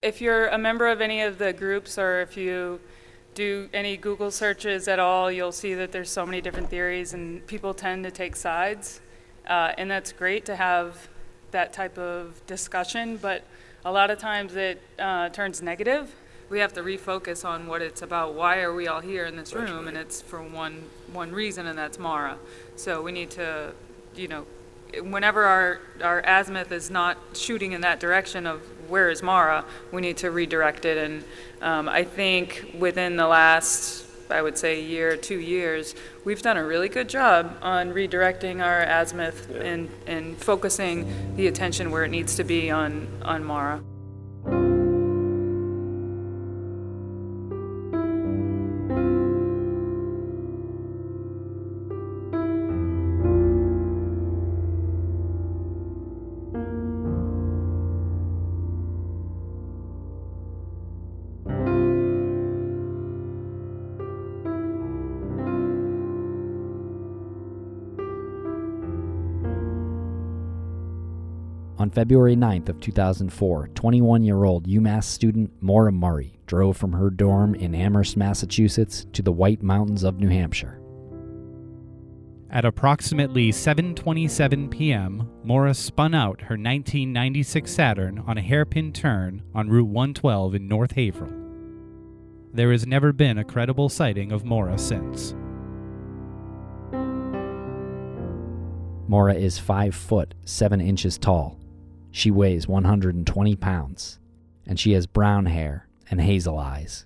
if you're a member of any of the groups, or if you do any Google searches at all, you'll see that there's so many different theories, and people tend to take sides. And that's great to have that type of discussion, but a lot of times it turns negative. We have to refocus on what it's about. Why are we all here in this room? And it's for one reason, and that's Maura. So we need to, whenever our azimuth is not shooting in that direction of where is Maura, we need to redirect it. And I think within the last, I would say, year, 2 years, we've done a really good job on redirecting our azimuth and focusing the attention where it needs to be on Maura. On February 9th of 2004, 21-year-old UMass student Maura Murray drove from her dorm in Amherst, Massachusetts to the White Mountains of New Hampshire. At approximately 7:27 p.m., Maura spun out her 1996 Saturn on a hairpin turn on Route 112 in North Haverhill. There has never been a credible sighting of Maura since. Maura is 5 foot 7 inches tall. She weighs 120 pounds, and she has brown hair and hazel eyes.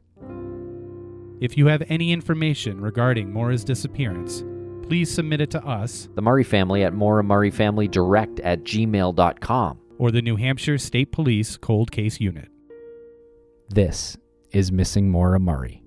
If you have any information regarding Maura's disappearance, please submit it to us, The Murray family at MauraMurrayFamilyDirect@gmail.com. or the New Hampshire State Police Cold Case Unit. This is Missing Maura Murray.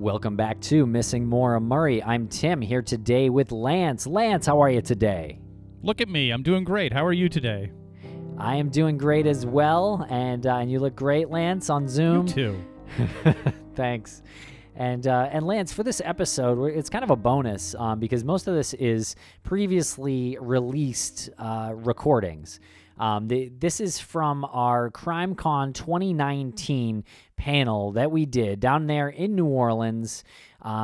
Welcome back to Missing Maura Murray. I'm Tim, here today with Lance. Lance, how are you today? Look at me, I'm doing great. How are you today? I am doing great as well, and you look great, Lance, on Zoom. You too. Thanks. And Lance, for this episode, it's kind of a bonus because most of this is previously released recordings. This is from our CrimeCon 2019 panel that we did down there in New Orleans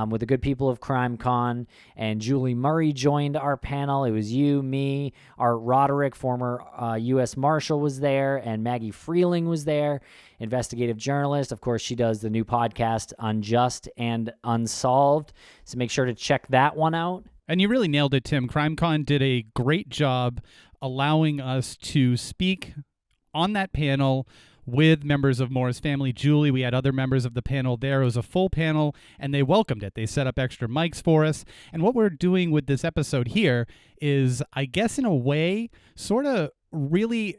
with the good people of CrimeCon, and Julie Murray joined our panel. It was you, me, Art Roderick, former U.S. Marshal, was there, and Maggie Freeling was there, investigative journalist. Of course, she does the new podcast, Unjust and Unsolved, so make sure to check that one out. And you really nailed it, Tim. CrimeCon did a great job allowing us to speak on that panel with members of Maura's family. Julie, we had other members of the panel there. It was a full panel, and they welcomed it. They set up extra mics for us. And what we're doing with this episode here is, I guess in a way, sort of really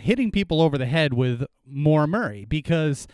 hitting people over the head with Maura Murray, because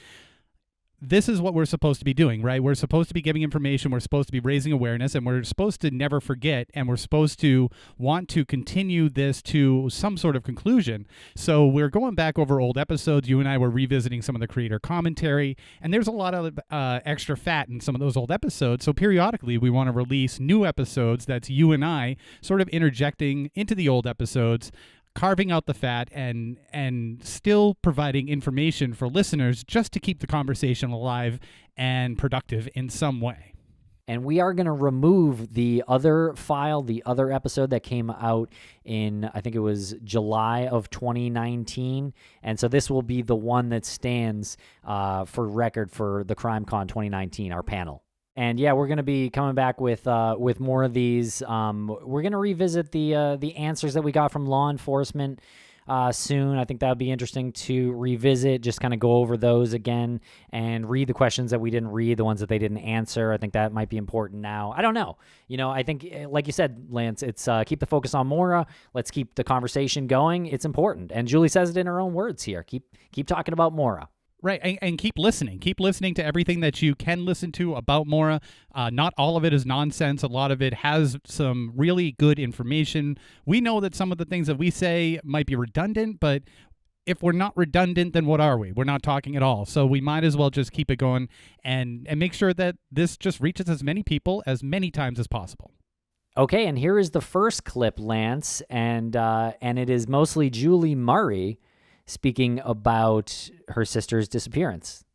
this is what we're supposed to be doing, right? We're supposed to be giving information, we're supposed to be raising awareness, and we're supposed to never forget, and we're supposed to want to continue this to some sort of conclusion. So we're going back over old episodes. You and I were revisiting some of the creator commentary, and there's a lot of extra fat in some of those old episodes. So periodically we want to release new episodes that's you and I sort of interjecting into the old episodes, carving out the fat and still providing information for listeners just to keep the conversation alive and productive in some way. And we are going to remove the other file, the other episode that came out in, I think it was July of 2019. And so this will be the one that stands for record for the CrimeCon 2019, our panel. And yeah, we're going to be coming back with more of these. We're going to revisit the answers that we got from law enforcement soon. I think that would be interesting to revisit, just kind of go over those again and read the questions that we didn't read, the ones that they didn't answer. I think that might be important now. I don't know. I think, like you said, Lance, it's keep the focus on Maura. Let's keep the conversation going. It's important. And Julie says it in her own words here. Keep talking about Maura. Right, and keep listening. Keep listening to everything that you can listen to about Maura. Not all of it is nonsense. A lot of it has some really good information. We know that some of the things that we say might be redundant, but if we're not redundant, then what are we? We're not talking at all. So we might as well just keep it going and make sure that this just reaches as many people as many times as possible. Okay, and here is the first clip, Lance, and it is mostly Julie Murray speaking about her sister's disappearance.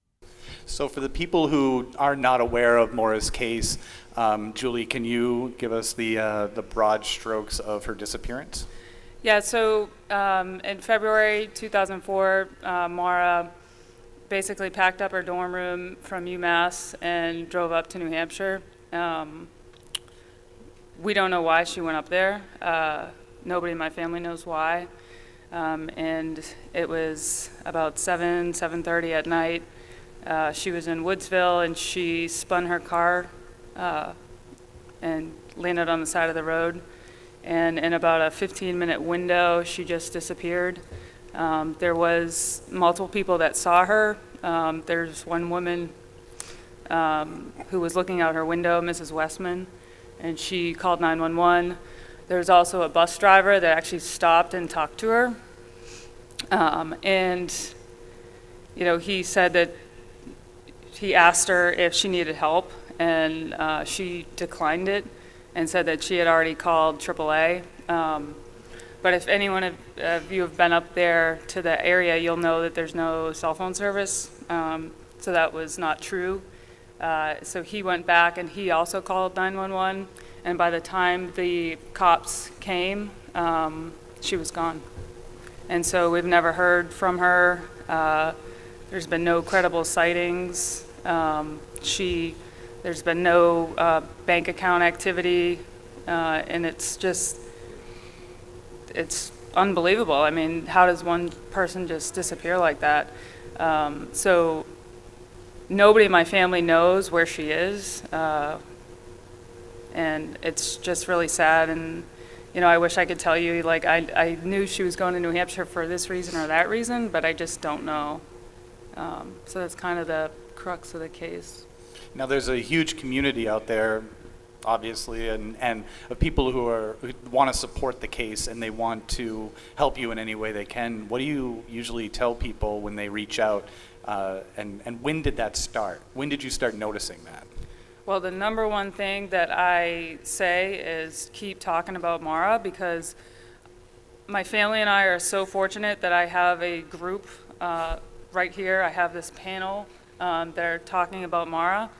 So for the people who are not aware of Maura's case, Julie, can you give us the broad strokes of her disappearance? Yeah, so in February 2004, Maura basically packed up her dorm room from UMass and drove up to New Hampshire. We don't know why she went up there. Nobody in my family knows why. And it was about 7:30 at night. She was in Woodsville, and she spun her car and landed on the side of the road. And in about a 15-minute window, she just disappeared. There was multiple people that saw her. There's one woman who was looking out her window, Mrs. Westman, and she called 911. There's also a bus driver that actually stopped and talked to her. And, he said that he asked her if she needed help, and she declined it and said that she had already called AAA. But if anyone of you have been up there to the area, you'll know that there's no cell phone service. So that was not true. So he went back and he also called 911. And by the time the cops came, she was gone. And so we've never heard from her. There's been no credible sightings. There's been no bank account activity. And it's unbelievable. I mean, how does one person just disappear like that? So nobody in my family knows where she is. And it's just really sad. And, I wish I could tell you, like, I knew she was going to New Hampshire for this reason or that reason, but I just don't know. So that's kind of the crux of the case. Now, there's a huge community out there, obviously, and of people who want to support the case and they want to help you in any way they can. What do you usually tell people when they reach out? And when did that start? When did you start noticing that? Well, the number one thing that I say is keep talking about Maura, because my family and I are so fortunate that I have a group right here. I have this panel that are talking about Maura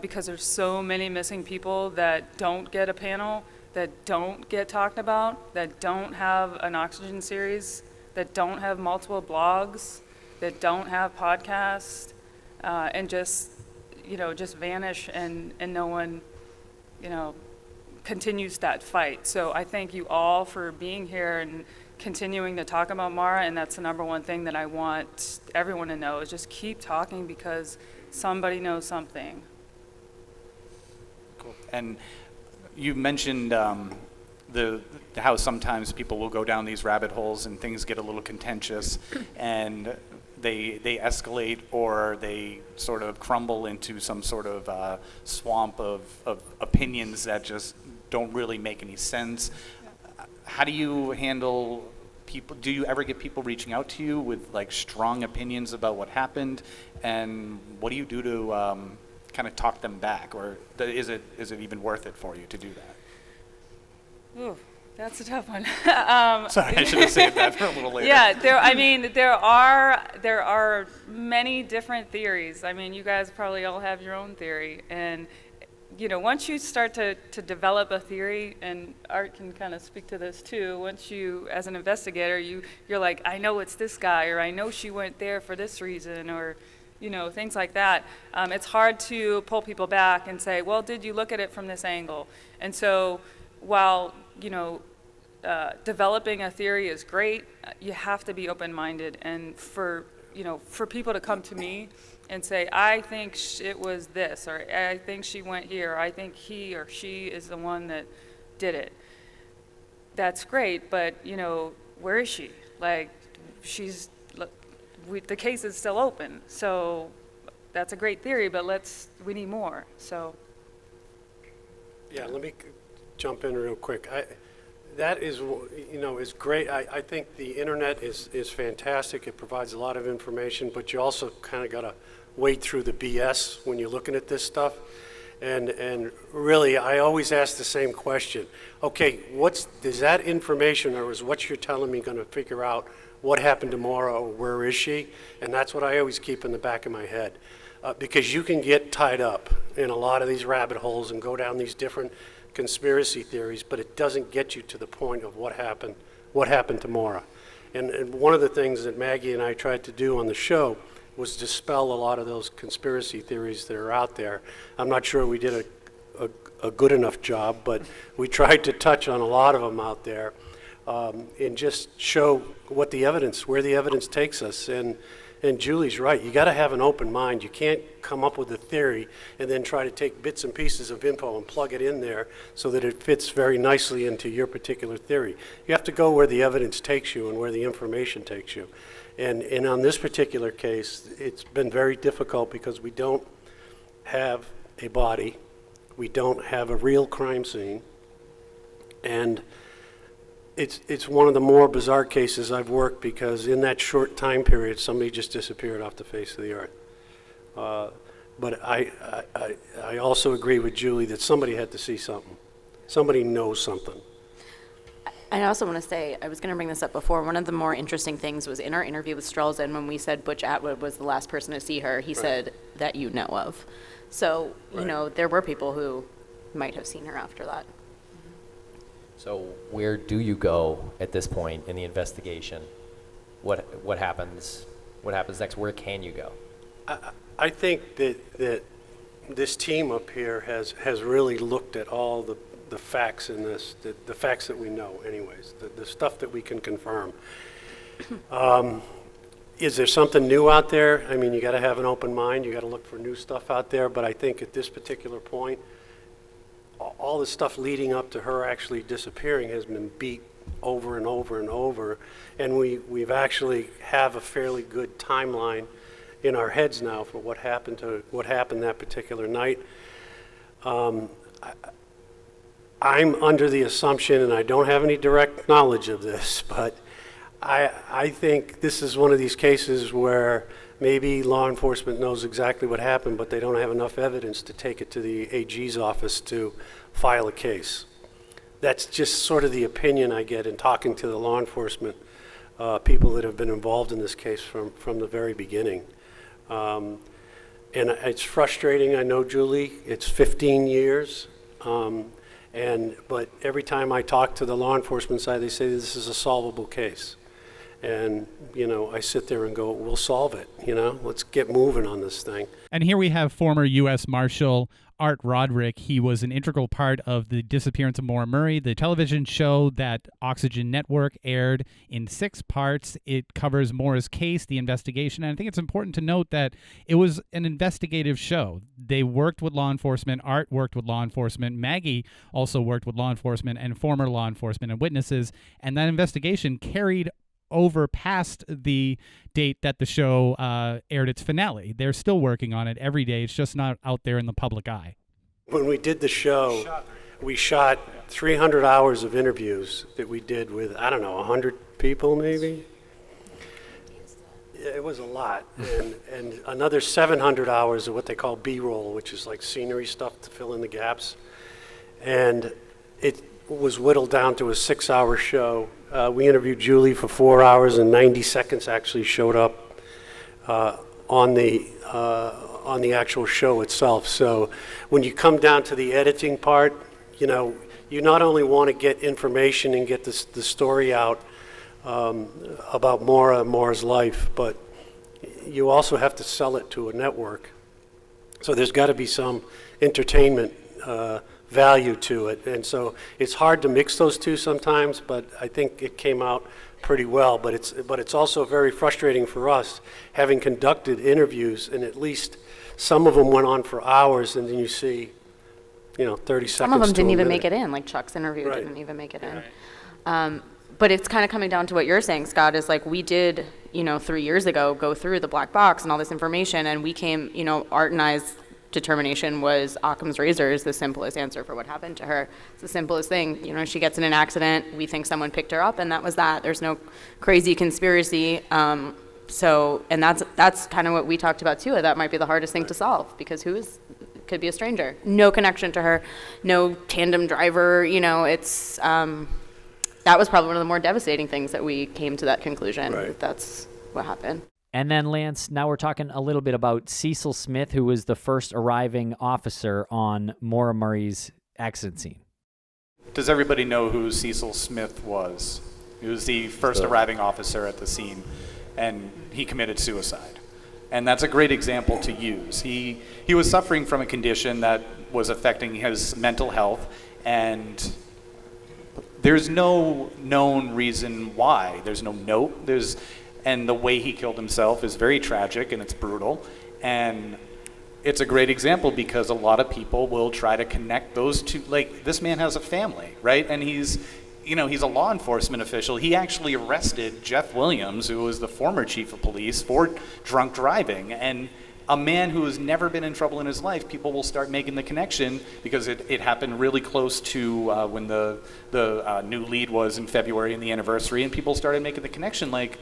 because there's so many missing people that don't get a panel, that don't get talked about, that don't have an Oxygen series, that don't have multiple blogs, that don't have podcasts, and just vanish and no one, continues that fight. So I thank you all for being here and continuing to talk about Maura, and that's the number one thing that I want everyone to know is just keep talking because somebody knows something. Cool. And you mentioned how sometimes people will go down these rabbit holes and things get a little contentious and they escalate or they sort of crumble into some sort of swamp of opinions that just don't really make any sense. How do you handle people? Do you ever get people reaching out to you with like strong opinions about what happened? And what do you do to kind of talk them back? Or is it even worth it for you to do that? Ooh. That's a tough one. Sorry, I should have saved that for a little later. Yeah, there are many different theories. I mean, you guys probably all have your own theory, and once you start to develop a theory, and Art can kind of speak to this too. Once you, as an investigator, you're like, I know it's this guy, or I know she went there for this reason, or things like that. It's hard to pull people back and say, well, did you look at it from this angle? And so, while developing a theory is great, you have to be open-minded. And for people to come to me and say, I think it was this, or I think she went here, or I think he or she is the one that did it. That's great, but where is she? Like, she's the case is still open. So that's a great theory, but we need more. So. Yeah, let me jump in real quick. That is, is great. I think the internet is fantastic. It provides a lot of information, but you also kind of got to wade through the BS when you're looking at this stuff. And really, I always ask the same question. Okay, is that information, or is what you're telling me going to figure out what happened to Maura, or where is she? And that's what I always keep in the back of my head. Because you can get tied up in a lot of these rabbit holes and go down these different conspiracy theories, but it doesn't get you to the point of what happened to Maura. And one of the things that Maggie and I tried to do on the show was dispel a lot of those conspiracy theories that are out there. I'm not sure we did a good enough job, but we tried to touch on a lot of them out there, and just show where the evidence takes us. And Julie's right. You got to have an open mind. You can't come up with a theory and then try to take bits and pieces of info and plug it in there so that it fits very nicely into your particular theory. You have to go where the evidence takes you and where the information takes you. And on this particular case, it's been very difficult because we don't have a body. We don't have a real crime scene. And it's one of the more bizarre cases I've worked, because in that short time period, somebody just disappeared off the face of the earth. But I also agree with Julie that somebody had to see something. Somebody knows something. I also want to say, I was going to bring this up before, one of the more interesting things was in our interview with Strelzin, when we said Butch Atwood was the last person to see her, he said that you know of. So, there were people who might have seen her after that. So where do you go at this point in the investigation? What happens? What happens next? Where can you go? I think that this team up here has really looked at all the facts in this, the facts that we know anyways, the stuff that we can confirm. Is there something new out there? I mean, you got to have an open mind. You got to look for new stuff out there. But I think at this particular point, all the stuff leading up to her actually disappearing has been beat over and over and over, and we've actually have a fairly good timeline in our heads now for what happened that particular night. I'm under the assumption, and I don't have any direct knowledge of this, but I think this is one of these cases where maybe law enforcement knows exactly what happened, but they don't have enough evidence to take it to the AG's office to file a case. That's just sort of the opinion I get in talking to the law enforcement people that have been involved in this case from the very beginning. And it's frustrating, I know, Julie. It's 15 years. But every time I talk to the law enforcement side, they say this is a solvable case. And, I sit there and go, we'll solve it, let's get moving on this thing. And here we have former U.S. Marshal Art Roderick. He was an integral part of the disappearance of Maura Murray, the television show that Oxygen Network aired in 6 parts. It covers Maura's case, the investigation, and I think it's important to note that it was an investigative show. They worked with law enforcement. Art worked with law enforcement. Maggie also worked with law enforcement and former law enforcement and witnesses, and that investigation carried over past the date that the show aired its finale. They're still working on it every day. It's just not out there in the public eye. When we did the show, we shot 300 hours of interviews that we did with, 100 people maybe? It was a lot. And another 700 hours of what they call B-roll, which is like scenery stuff to fill in the gaps. And it was whittled down to a 6-hour show. We interviewed Julie for 4 hours, and 90 seconds actually showed up on the actual show itself. So when you come down to the editing part, you not only want to get information and get the story out about Maura's life, but you also have to sell it to a network. So there's got to be some entertainment value to it, and so it's hard to mix those two sometimes, but I think it came out pretty well. But it's also very frustrating for us, having conducted interviews, and at least some of them went on for hours, and then you see 30 seconds. Some of them didn't even make it in, like Chuck's interview didn't even make it in. But it's kind of coming down to what you're saying, Scott, is like we did 3 years ago, go through the black box and all this information, and we came, Art and I's determination was Occam's razor is the simplest answer for what happened to her. It's the simplest thing. She gets in an accident, we think someone picked her up, and that was that. There's no crazy conspiracy. And that's kind of what we talked about too. That might be the hardest thing to solve, because could be a stranger, no connection to her, no tandem driver. That was probably one of the more devastating things that we came to that conclusion. Right. That's what happened. And then, Lance, now we're talking a little bit about Cecil Smith, who was the first arriving officer on Maura Murray's accident scene. Does everybody know who Cecil Smith was? He was the first arriving officer at the scene, and he committed suicide. And that's a great example to use. He was suffering from a condition that was affecting his mental health, and there's no known reason why. There's no note. And the way he killed himself is very tragic and it's brutal. And it's a great example because a lot of people will try to connect those two. Like, this man has a family, right? And he's a law enforcement official. He actually arrested Jeff Williams, who was the former chief of police, for drunk driving. And a man who has never been in trouble in his life, people will start making the connection because it happened really close to when the new lead was in February and the anniversary, and people started making the connection like,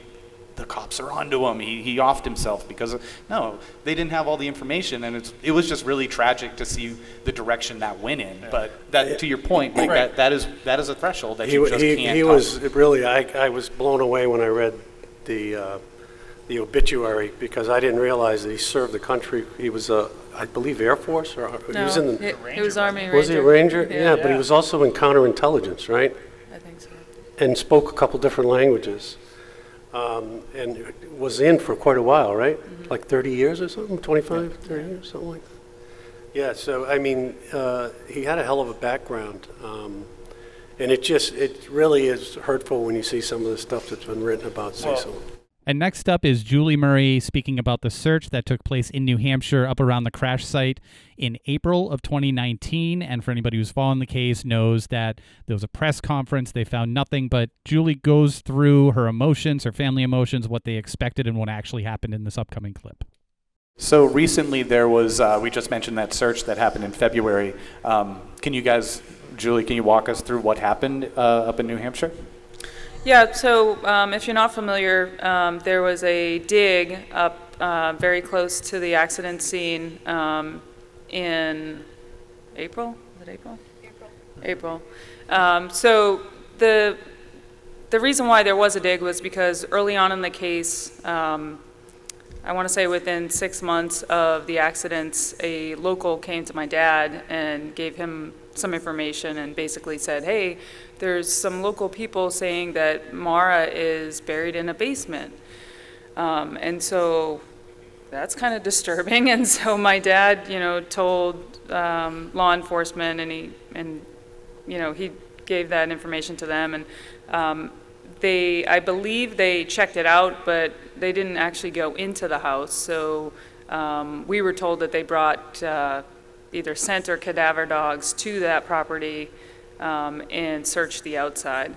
the cops are onto him. He offed himself because no, they didn't have all the information, and it was just really tragic to see the direction that went in. But that, to your point, like Right. that is a threshold that He you just can't. he touch. was really, I was blown away when I read the obituary, because I didn't realize that he served the country. He was I believe Air Force, or he was in the, he was Army Ranger. was he a Ranger? Yeah, but he was also in counterintelligence, right? I think so. And spoke a couple different languages. And was in for quite a while, right? Like 30 years or something, 25, 30 years, something like that. Yeah, so I mean, he had a hell of a background. And it really is hurtful when you see some of the stuff that's been written about Cecil. And next up is Julie Murray speaking about the search that took place in New Hampshire up around the crash site in April of 2019. And for anybody who's following the case knows that there was a press conference. They found nothing, but Julie goes through her emotions, her family emotions, what they expected and what actually happened in this upcoming clip. So recently there was, we just mentioned that search that happened in February. Julie, can you walk us through what happened up in New Hampshire? Yeah, so if you're not familiar, there was a dig up very close to the accident scene in April. Was it April? April. So the reason why there was a dig was because early on in the case, I want to say within 6 months of the accidents, a local came to my dad and gave him some information and basically said, hey, there's some local people saying that Maura is buried in a basement. And so that's kind of disturbing. And so my dad, told law enforcement, and he gave that information to them. And I believe they checked it out, but they didn't actually go into the house. So we were told that they brought either scent or cadaver dogs to that property and search the outside.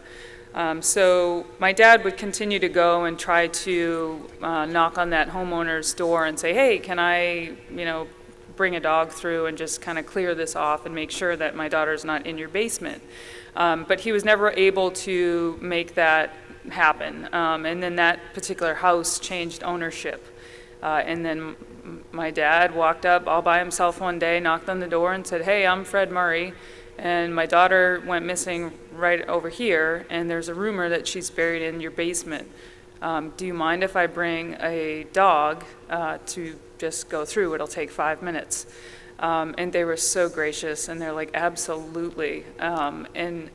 So my dad would continue to go and try to knock on that homeowner's door and say, hey, can I, bring a dog through and just kind of clear this off and make sure that my daughter's not in your basement. But he was never able to make that happen. And then that particular house changed ownership. And then my dad walked up all by himself one day, knocked on the door and said, hey, I'm Fred Murray. And my daughter went missing right over here, and there's a rumor that she's buried in your basement. Do you mind if I bring a dog to just go through? It'll take 5 minutes. And they were so gracious, and they're like, absolutely. And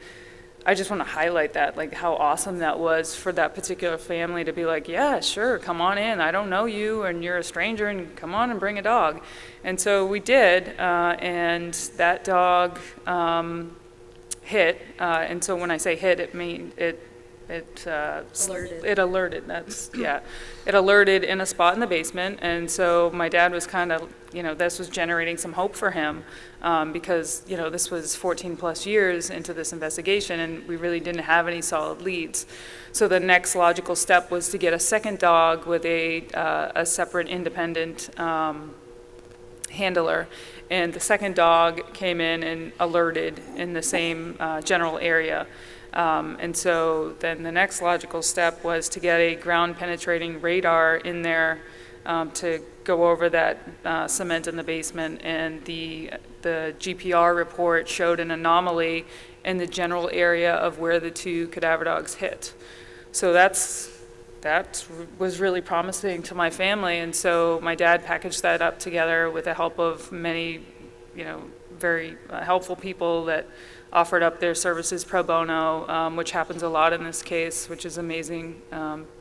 I just want to highlight that, like how awesome that was for that particular family to be like, yeah, sure, come on in. I don't know you, and you're a stranger, and come on and bring a dog. And so we did, and that dog hit. And so when I say hit, it it alerted. It alerted in a spot in the basement, and so my dad was kind of, this was generating some hope for him, because this was 14 plus years into this investigation, and we really didn't have any solid leads. So the next logical step was to get a second dog with a separate independent handler, and the second dog came in and alerted in the same general area. And so then the next logical step was to get a ground penetrating radar in there to go over that cement in the basement, and the GPR report showed an anomaly in the general area of where the two cadaver dogs hit. So that was really promising to my family, and so my dad packaged that up together with the help of many, very helpful people that offered up their services pro bono, which happens a lot in this case, which is amazing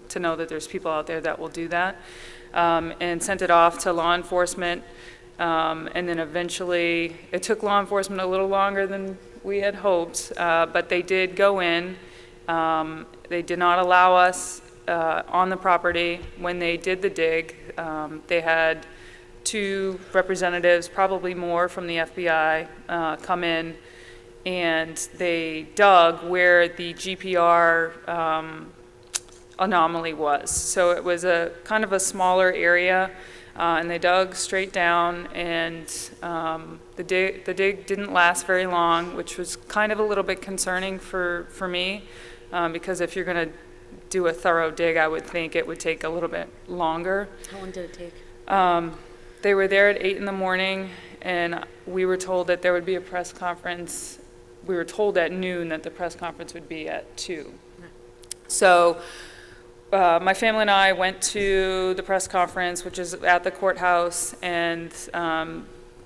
to know that there's people out there that will do that, and sent it off to law enforcement, and then eventually it took law enforcement a little longer than we had hoped, but they did go in. They did not allow us on the property when they did the dig. They had 2 representatives, probably more from the FBI, come in, and they dug where the GPR anomaly was. So it was a kind of a smaller area, and they dug straight down, and the dig didn't last very long, which was kind of a little bit concerning for me, because if you're going to do a thorough dig, I would think it would take a little bit longer. How long did it take? They were there at 8 in the morning, and we were told that there would be a press conference. We were told at noon that the press conference would be at 2. So my family and I went to the press conference, which is at the courthouse, and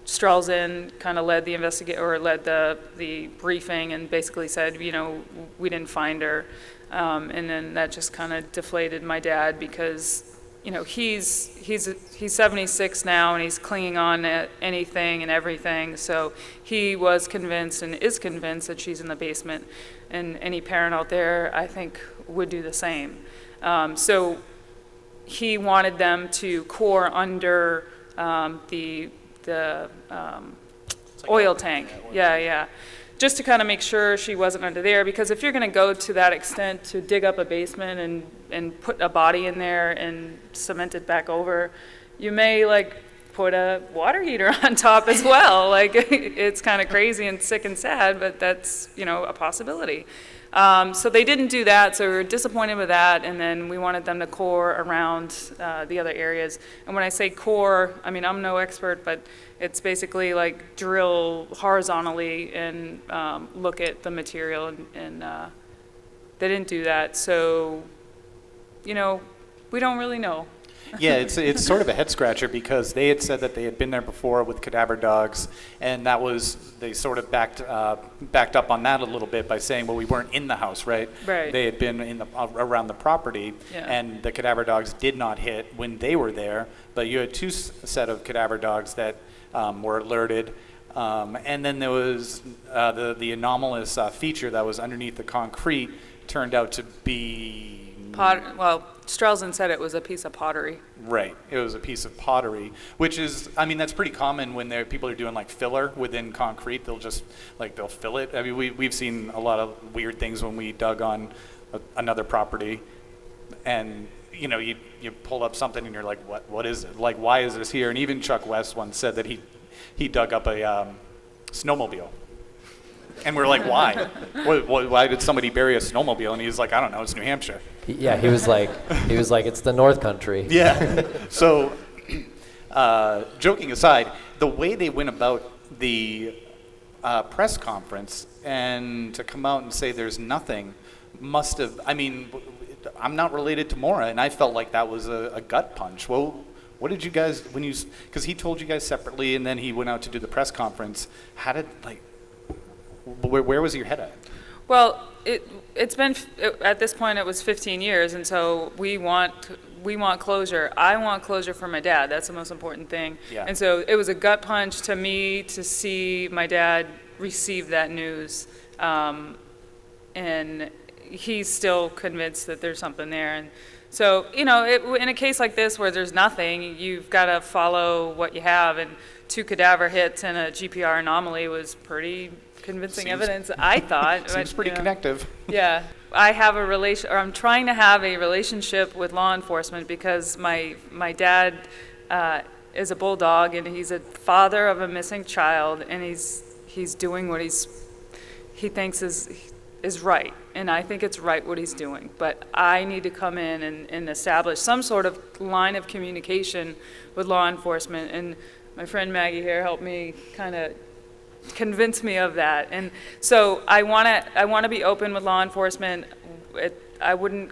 Strelzin kind of led the the briefing, and basically said, we didn't find her. And then that just kind of deflated my dad, because he's 76 now, and he's clinging on to anything and everything. So he was convinced and is convinced that she's in the basement, and any parent out there, I think, would do the same. So he wanted them to core under the oil tank. Yeah. Just to kind of make sure she wasn't under there, because if you're going to go to that extent to dig up a basement and put a body in there and cement it back over, you may put a water heater on top as well. It's kind of crazy and sick and sad, but that's a possibility. So they didn't do that, so we were disappointed with that, and then we wanted them to core around the other areas. And when I say core, I mean, I'm no expert, but it's basically drill horizontally and look at the material, and they didn't do that. So, we don't really know. Yeah, it's sort of a head scratcher, because they had said that they had been there before with cadaver dogs, and they sort of backed up on that a little bit by saying, well, we weren't in the house, right? Right. They had been around the property, yeah. And the cadaver dogs did not hit when they were there, but you had 2 set of cadaver dogs that were alerted, and then there was the anomalous feature that was underneath the concrete turned out to be Strelzin said it was a piece of pottery. Right. It was a piece of pottery, which is, that's pretty common when people are doing filler within concrete. They'll just they'll fill it. I mean, we've seen a lot of weird things when we dug on another property, and you pull up something and you're like, what is it? Why is this here? And even Chuck West once said that he dug up a snowmobile. And we're like, why? Why did somebody bury a snowmobile? And he's like, I don't know, it's New Hampshire. Yeah, he was like, it's the North Country. Yeah. So, joking aside, the way they went about the press conference and to come out and say there's nothing must have, I'm not related to Maura, and I felt like that was a gut punch. Well, what did you guys, because he told you guys separately, and then he went out to do the press conference. How did, where was your head at? Well, it's been, at this point it was 15 years, and so we want closure. I want closure for my dad. That's the most important thing. Yeah. And so it was a gut punch to me to see my dad receive that news. And he's still convinced that there's something there. And so, in a case like this where there's nothing, you've got to follow what you have. And 2 cadaver hits and a GPR anomaly was pretty convincing evidence, I thought. Seems pretty connective. Yeah. I'm trying to have a relationship with law enforcement because my dad is a bulldog, and he's a father of a missing child, and he's doing what he thinks is right, and I think it's right what he's doing. But I need to come in and establish some sort of line of communication with law enforcement, and my friend Maggie here helped me kind of convince me of that. And so I want to be open with law enforcement. I wouldn't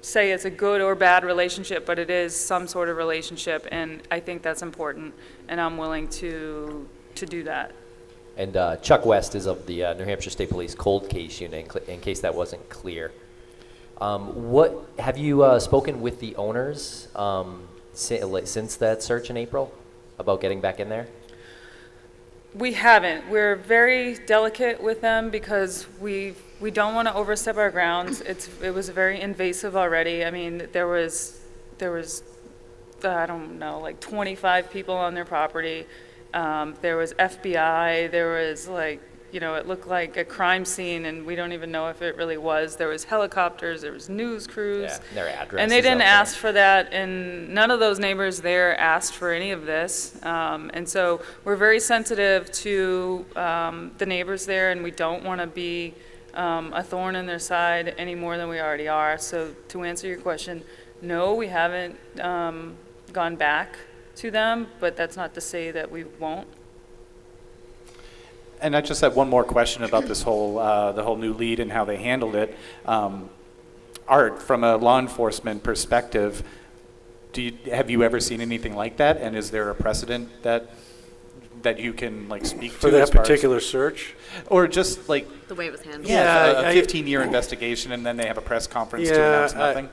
say it's a good or bad relationship, but it is some sort of relationship, and I think that's important, and I'm willing to do that. And Chuck West is of the New Hampshire State Police Cold Case Unit, in case that wasn't clear. What have you spoken with the owners since that search in April about getting back in there? We haven't. We're very delicate with them because we don't want to overstep our grounds. It was very invasive already. I mean, there was I don't know, like 25 people on their property. There was FBI. There was it looked like a crime scene, and we don't even know if it really was. There was helicopters. There was news crews. Yeah, their addresses. And they didn't ask for that, and none of those neighbors there asked for any of this. And so we're very sensitive to the neighbors there, and we don't want to be a thorn in their side any more than we already are. So to answer your question, no, we haven't gone back to them, but that's not to say that we won't. And I just have one more question about this whole the whole new lead and how they handled it. Art, from a law enforcement perspective, have you ever seen anything like that? And is there a precedent that you can speak For to that as far as- particular search? or just The way it was handled. a 15-year investigation, and then they have a press conference to announce nothing?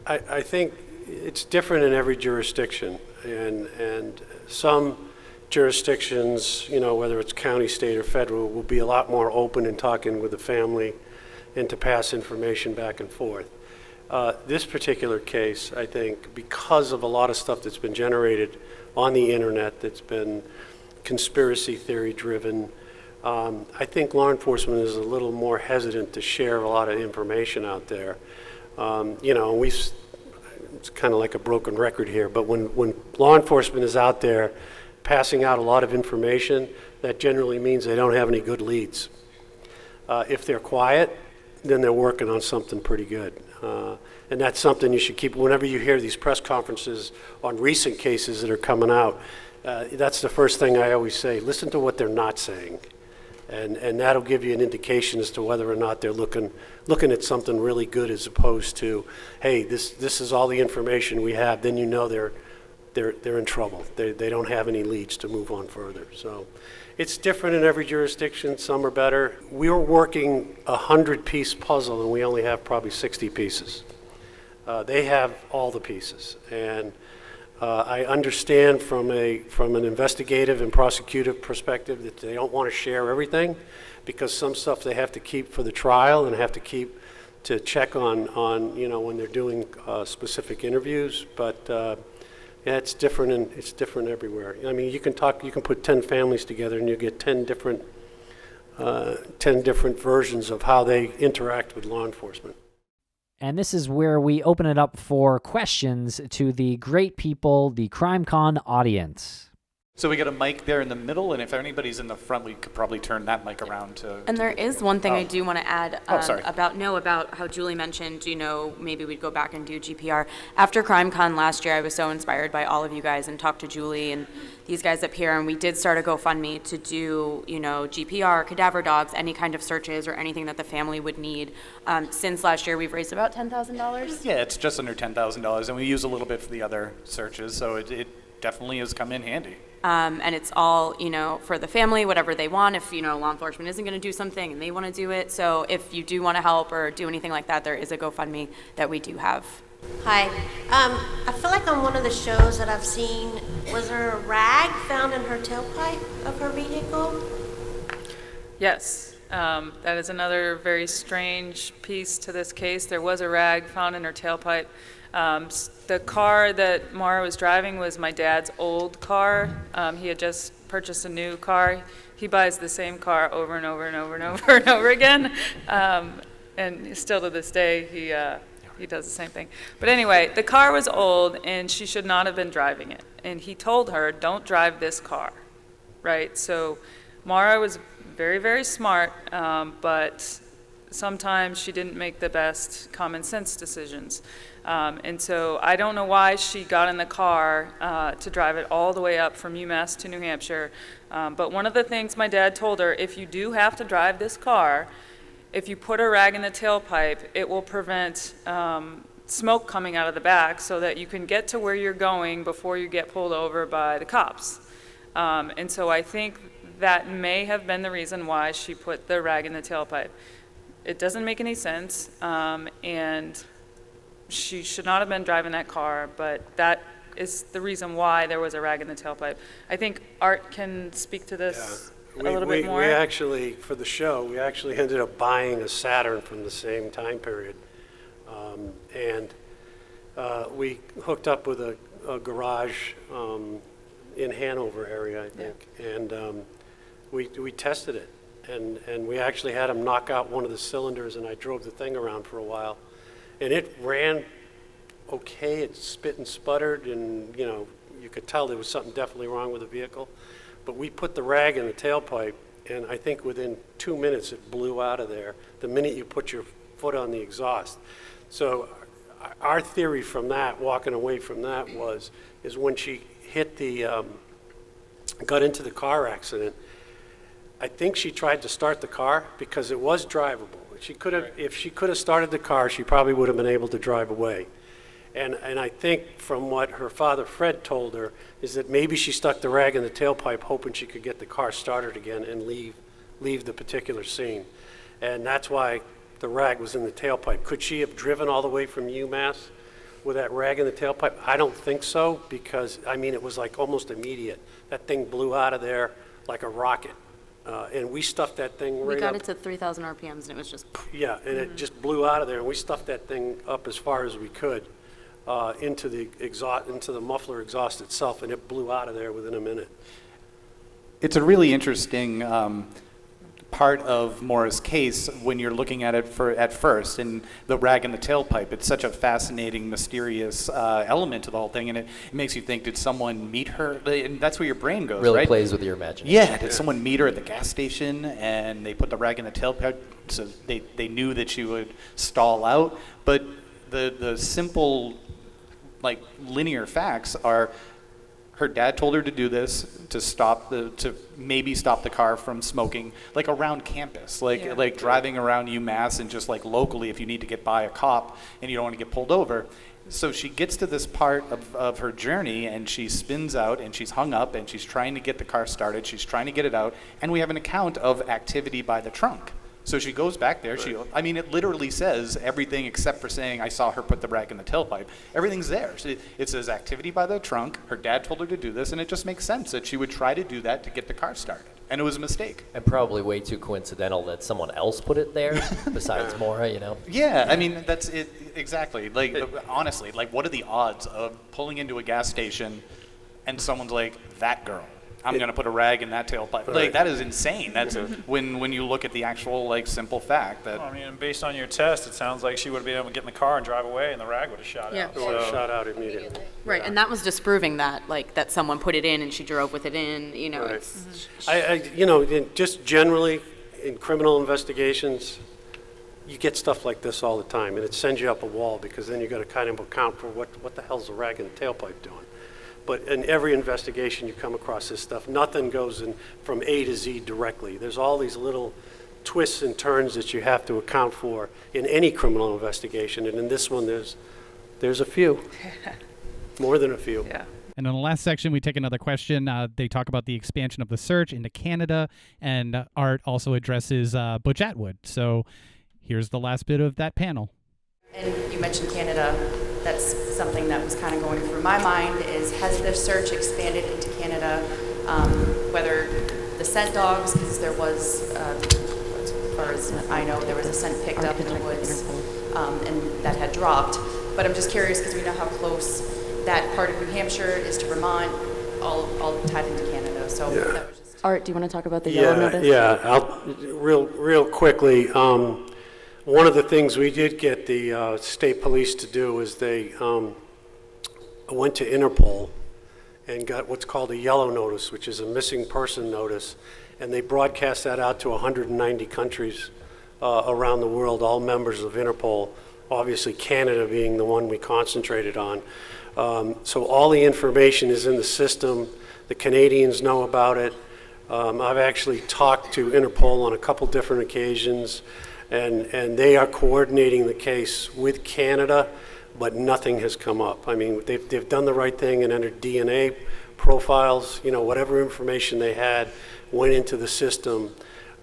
I think it's different in every jurisdiction, and some jurisdictions, whether it's county, state, or federal, will be a lot more open in talking with the family and to pass information back and forth. This particular case, I think, because of a lot of stuff that's been generated on the internet that's been conspiracy theory driven, I think law enforcement is a little more hesitant to share a lot of information out there. It's kind of like a broken record here, but when law enforcement is out there passing out a lot of information, that generally means they don't have any good leads. If they're quiet, then they're working on something pretty good. And that's something you should keep, whenever you hear these press conferences on recent cases that are coming out, that's the first thing I always say, listen to what they're not saying. And that'll give you an indication as to whether or not they're looking at something really good, as opposed to, hey, this is all the information we have, then they're in trouble. They don't have any leads to move on further. So it's different in every jurisdiction. Some are better. We were working a 100-piece puzzle, and we only have probably 60 pieces. They have all the pieces, and I understand from an investigative and prosecutive perspective that they don't want to share everything, because some stuff they have to keep for the trial and have to keep to check on when they're doing specific interviews. But yeah, it's different, and it's different everywhere. I mean, you can put 10 families together, and you get 10 different versions of how they interact with law enforcement. And this is where we open it up for questions to the great people, the CrimeCon audience. So we got a mic there in the middle, and if anybody's in the front, we could probably turn that mic around to... And there is one thing I do want to add sorry. about how Julie mentioned, maybe we'd go back and do GPR. After CrimeCon last year, I was so inspired by all of you guys and talked to Julie and these guys up here, and we did start a GoFundMe to do, GPR, cadaver dogs, any kind of searches or anything that the family would need. Since last year, we've raised about $10,000. Yeah, it's just under $10,000, and we use a little bit for the other searches, so it definitely has come in handy. And it's all, for the family, whatever they want. If, law enforcement isn't going to do something and they want to do it. So if you do want to help or do anything like that, there is a GoFundMe that we do have. Hi. I feel like on one of the shows that I've seen, was there a rag found in her tailpipe of her vehicle? Yes. That is another very strange piece to this case. There was a rag found in her tailpipe. The car that Maura was driving was my dad's old car. He had just purchased a new car. He buys the same car over and over and over and over and over again. And still to this day, he does the same thing. But anyway, the car was old, and she should not have been driving it. And he told her, don't drive this car, right? So Maura was very, very smart, but sometimes she didn't make the best common sense decisions. And so I don't know why she got in the car to drive it all the way up from UMass to New Hampshire. But one of the things my dad told her, if you do have to drive this car, if you put a rag in the tailpipe, it will prevent smoke coming out of the back so that you can get to where you're going before you get pulled over by the cops. And so I think that may have been the reason why she put the rag in the tailpipe. It doesn't make any sense, and she should not have been driving that car, but that is the reason why there was a rag in the tailpipe. I think Art can speak to this a little bit more. We actually, for the show, we actually ended up buying a Saturn from the same time period. And we hooked up with a garage in Hanover area, I think. Yeah. And we tested it. And we actually had them knock out one of the cylinders, and I drove the thing around for a while. And it ran okay. It spit and sputtered, and you could tell there was something definitely wrong with the vehicle. But we put the rag in the tailpipe, and I think within 2 minutes it blew out of there the minute you put your foot on the exhaust. So our theory from that, walking away from that, is when she hit got into the car accident, I think she tried to start the car because it was drivable. She could have, if she could have started the car, she probably would have been able to drive away. And I think from what her father Fred told her is that maybe she stuck the rag in the tailpipe hoping she could get the car started again and leave the particular scene. And that's why the rag was in the tailpipe. Could she have driven all the way from UMass with that rag in the tailpipe? I don't think so, because it was like almost immediate. That thing blew out of there like a rocket. And we stuffed that thing right up. We got it to 3,000 RPMs, and it was just... Yeah, and it just blew out of there, and we stuffed that thing up as far as we could into the muffler exhaust itself, and it blew out of there within a minute. It's a really interesting part of Maura's case when you're looking at it at first, and the rag in the tailpipe. It's such a fascinating, mysterious element to the whole thing, and it makes you think, did someone meet her? And that's where your brain goes, really right? Plays with your imagination. Yeah, did someone meet her at the gas station and they put the rag in the tailpipe so they knew that she would stall out? But the simple, linear facts are, her dad told her to do this to maybe stop the car from smoking, around campus, driving around UMass and just locally if you need to get by a cop and you don't want to get pulled over. So she gets to this part of her journey and she spins out and she's hung up and she's trying to get the car started. She's trying to get it out, and we have an account of activity by the trunk. So she goes back there. Right. It literally says everything except for saying, I saw her put the rag in the tailpipe. Everything's there. It says activity by the trunk. Her dad told her to do this, and it just makes sense that she would try to do that to get the car started. And it was a mistake. And probably way too coincidental that someone else put it there besides Maura, Yeah, that's it. Exactly. Honestly, what are the odds of pulling into a gas station and someone's like, that girl? I'm going to put a rag in that tailpipe. Right. That is insane. That's when you look at the actual simple fact that. Based on your test, it sounds like she would have been able to get in the car and drive away, and the rag would have shot out. It would have shot out immediately. Right, and that was disproving that, that someone put it in and she drove with it in. Right. It's... just generally in criminal investigations, you get stuff like this all the time, and it sends you up a wall because then you got to kind of account for what the hell's the rag in the tailpipe doing. But in every investigation you come across this stuff, nothing goes in from A to Z directly. There's all these little twists and turns that you have to account for in any criminal investigation, and in this one there's a few, more than a few. Yeah. And in the last section, we take another question. They talk about the expansion of the search into Canada, and Art also addresses Butch Atwood. So here's the last bit of that panel. And you mentioned Canada. That's something that was kind of going through my mind is, has the search expanded into Canada, whether the scent dogs, because there was far as I know, there was a scent picked up in the woods, and that had dropped. But I'm just curious because we know how close that part of New Hampshire is to Vermont, all tied into Canada. So that was just. Art, do you want to talk about the yellow notice? Yeah, real quickly. One of the things we did get the state police to do is they went to Interpol and got what's called a yellow notice, which is a missing person notice, and they broadcast that out to 190 countries around the world, all members of Interpol, obviously Canada being the one we concentrated on. So all the information is in the system. The Canadians know about it. I've actually talked to Interpol on a couple different occasions, and they are coordinating the case with Canada, but nothing has come up. I mean, they've done the right thing and entered DNA profiles, whatever information they had went into the system.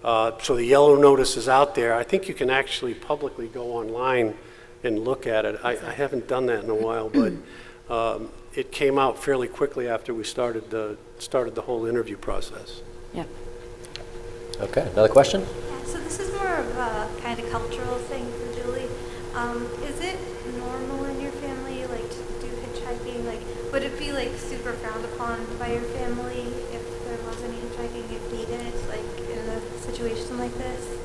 So the yellow notice is out there. I think you can actually publicly go online and look at it. I haven't done that in a while, but it came out fairly quickly after we started the whole interview process. Yeah. Okay, another question? Yeah, so this is more of a kind of cultural thing for Julie. Is it normal in your family, like, to do hitchhiking? Like, would it be, like, super frowned upon by your family if there was any hitchhiking if needed, like, in a situation like this?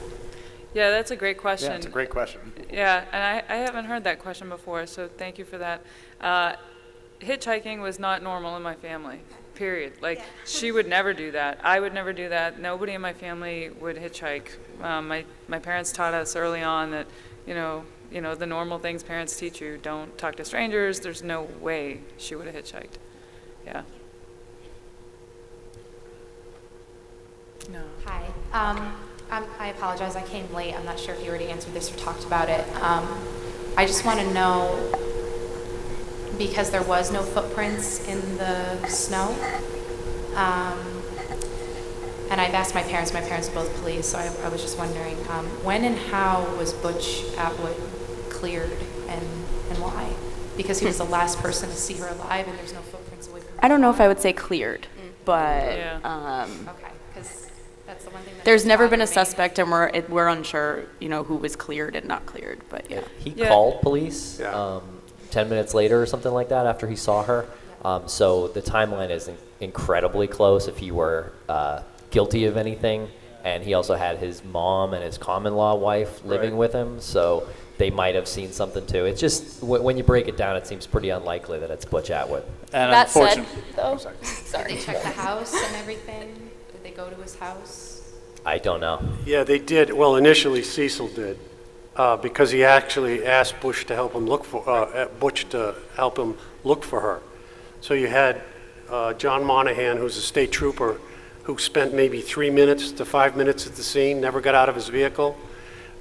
Yeah, that's a great question. Yeah, it's a great question. Yeah, and I haven't heard that question before, so thank you for that. Hitchhiking was not normal in my family, period. Like, she would never do that. I would never do that. Nobody in my family would hitchhike. My parents taught us early on that, the normal things parents teach you. Don't talk to strangers. There's no way she would have hitchhiked. Yeah. No. Hi. I apologize, I came late. I'm not sure if you already answered this or talked about it. I just want to know, because there was no footprints in the snow, and I've asked my parents are both police, so I was just wondering, when and how was Butch Atwood cleared, and why? Because he was the last person to see her alive, and there's no footprints away from her. I don't know if I would say cleared, but Okay, because that's the one thing that there's never been a suspect, and we're unsure, who was cleared and not cleared. But yeah, He called police 10 minutes later or something like that after he saw her. So the timeline is incredibly close if he were guilty of anything. And he also had his mom and his common-law wife living with him, so they might have seen something too. It's just, when you break it down, it seems pretty unlikely that it's Butch Atwood. And that said, though, Did they check the house and everything? Did they go to his house? I don't know. Yeah, they did. Well, initially Cecil did, because he actually asked Butch to help him look for her. So you had John Monahan, who's a state trooper, who spent maybe 3 minutes to 5 minutes at the scene, never got out of his vehicle,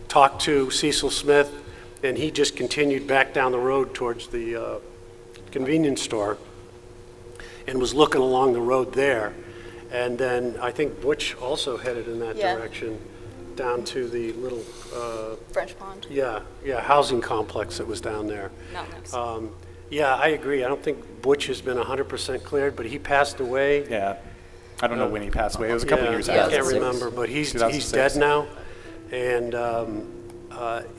talked to Cecil Smith, and he just continued back down the road towards the convenience store and was looking along the road there. And then I think Butch also headed in that direction down to the little French Pond. Yeah, housing complex that was down there. Not next. Yeah, I agree. I don't think Butch has been 100% cleared, but he passed away. Yeah. I don't know when he passed away. It was a couple years I after. can't remember, but he's dead now. And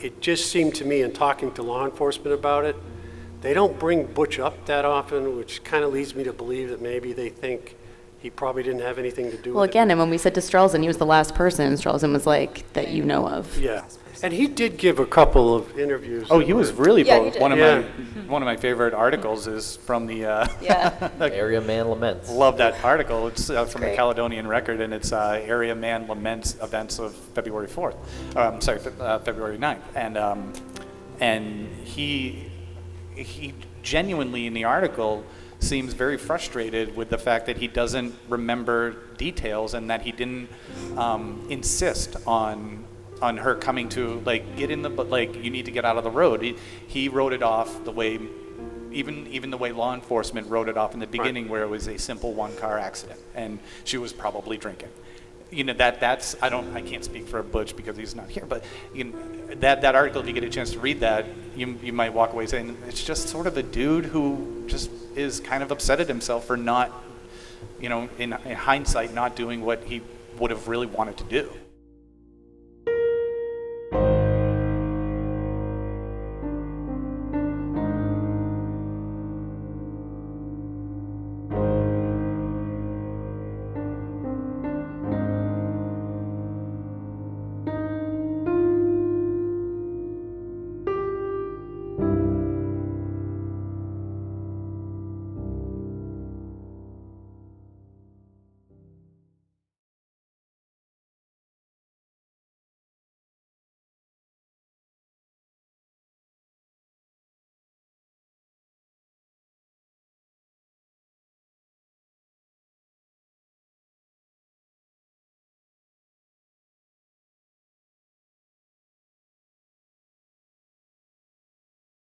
it just seemed to me, in talking to law enforcement about it, they don't bring Butch up that often, which kind of leads me to believe that maybe they think he probably didn't have anything to do Well, with again, it. and when we said to Strelzin, he was the last person, Strelzin was like, that you know of. Yeah. And he did give a couple of interviews. Oh, he was really bold. did. One of my favorite articles is from the Area Man Laments. Love that article. It's from the Caledonian Record, and it's Area Man Laments events of February 4th. February 9th. And he genuinely in the article seems very frustrated with the fact that he doesn't remember details and that he didn't insist on her coming to, like, get in the, but like, you need to get out of the road. He wrote it off the way, even the way law enforcement wrote it off in the beginning, where it was a simple one-car accident and she was probably drinking. That's I can't speak for Butch because he's not here, but that article, if you get a chance to read that, you might walk away saying it's just sort of a dude who just is kind of upset at himself for not, in hindsight, not doing what he would have really wanted to do.